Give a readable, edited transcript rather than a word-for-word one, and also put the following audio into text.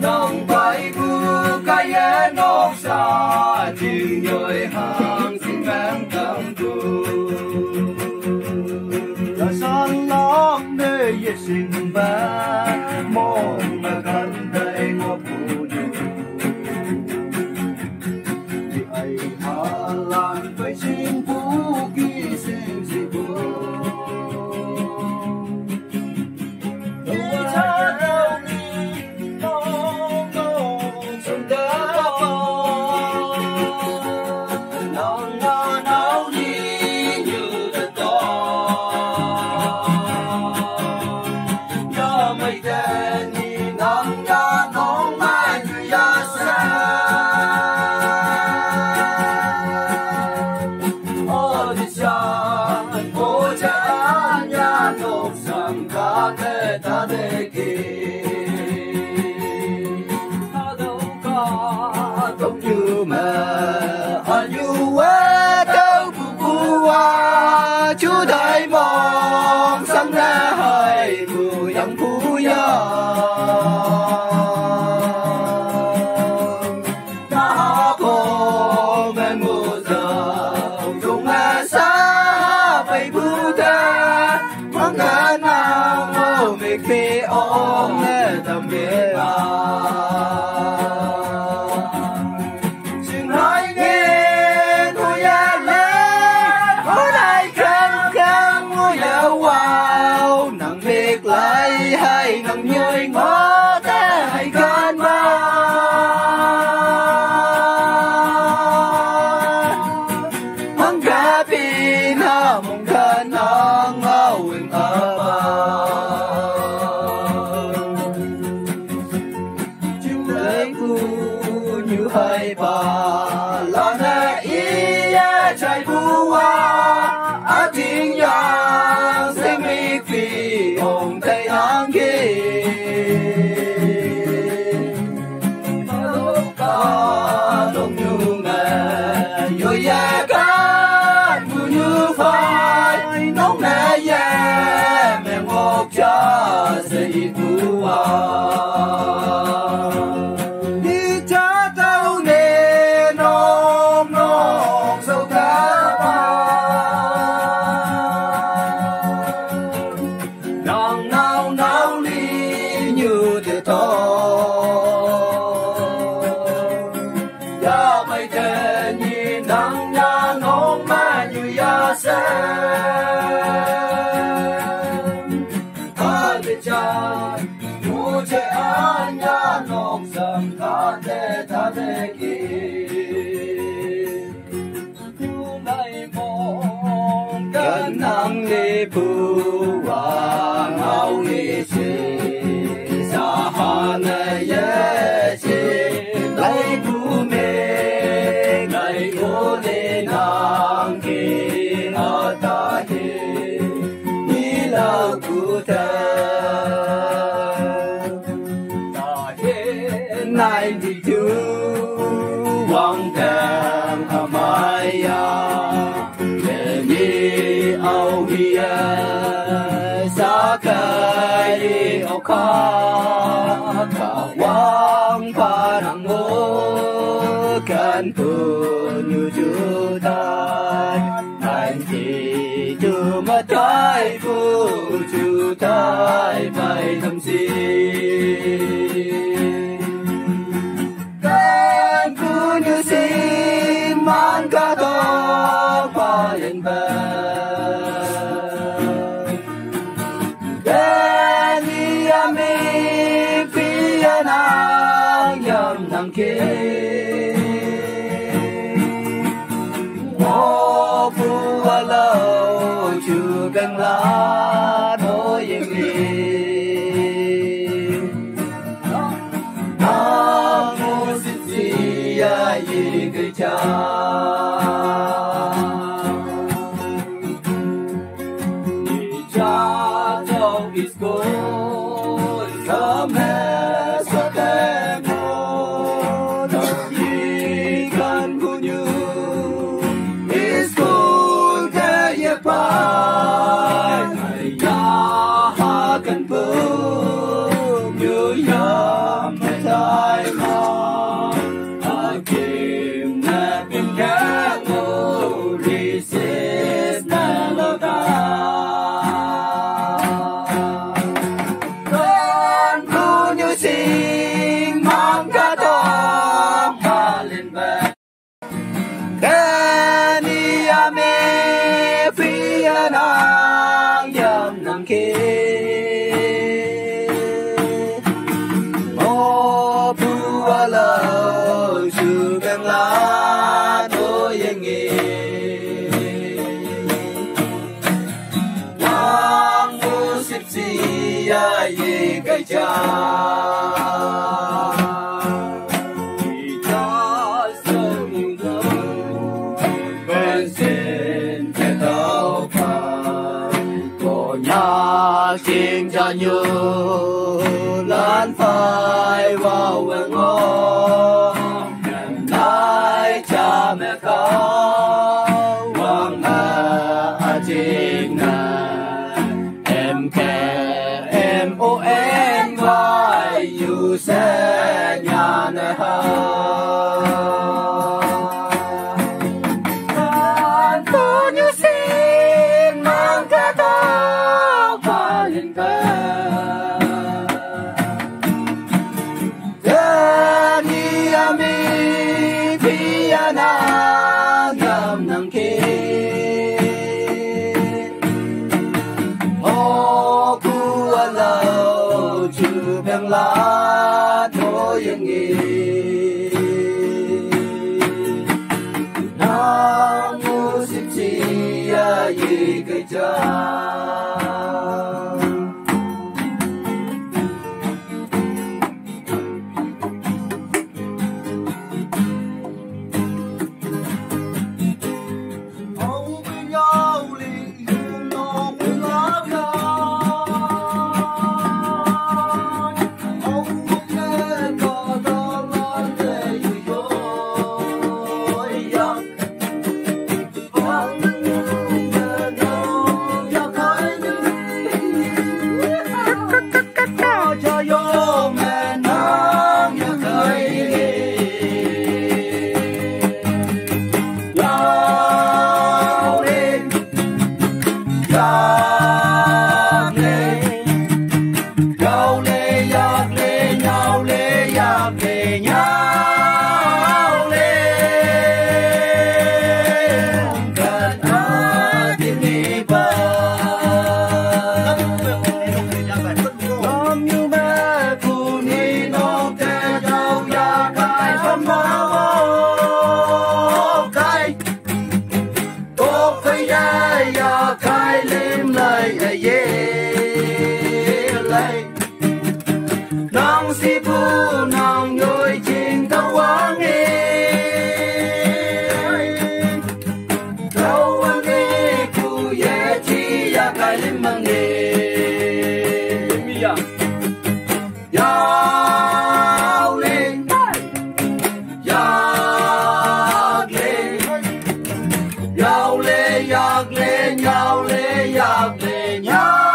nong bai bu cái nóc xa tình nhồi hàng xin vang tâm tu là sáng lắm nơi ye sinh ba mong mà gần đây ngọc phù du vì ai hà lan phải xin phú kỳ sinh si bu chú đại mong sáng ra hơi phù dòng phú gió đã có về mùa giờ dùng xa phải bưu ta mong cả nam mô mê phê ôm tầm bê hay nằm nhơi ngó ta hay cơn mơ mong cả pin ha mong cơn nong ngâu in chim lấy cu như hai bà lo na ý trái bu á tiếng giang sẽ mi phi hồng tây nắng kia đông như mẹ rồi ya cá như phai nóng nè ya mẹ ngọc cha sẽ phù đi cha tao nè nong nong sâu cá nong nong nong đi như thế ya mày thế nhìn nắng ya nong mà như ya sen ta để cha mua che anh ya nong sam ta để gần nắng đi phù hoa ngâu đi chi sa hà này ye chi lấy phù mê lấy ô đê nang ki ở ta hi ni la cu ta hi nai đi tu wang tam amaya âu bia sa kai o ka wang pa nang mo kan pu nu ju tai anh chỉ chu ma tai pu chu tai bai thầm si kan pu như si man ka to pa yen ba nang ke mo pu lo chu gan la no yin ni na mo si si ya yi ge cha ni cha zo is go come bye. nhầm nằm kia mô bùa lờ sự bèn lá tôi yên nghỉ nang mu sip si ya ye cây cha xin cho như lan phai vào quên ngô lại cha mẹ cao hoàng hà chính em kẻ em ô em vai yêu sẽ nhà nơi ha lá thôi yên nghỉ nam mô sip chi ya ye cây cha nong si pu nong nhồi chinh thâu quang nghe thâu quang nghe cu ye chi ya kai lim mang nghe mi ya yao lên yak lên yao le yak lên yao le yak lên yao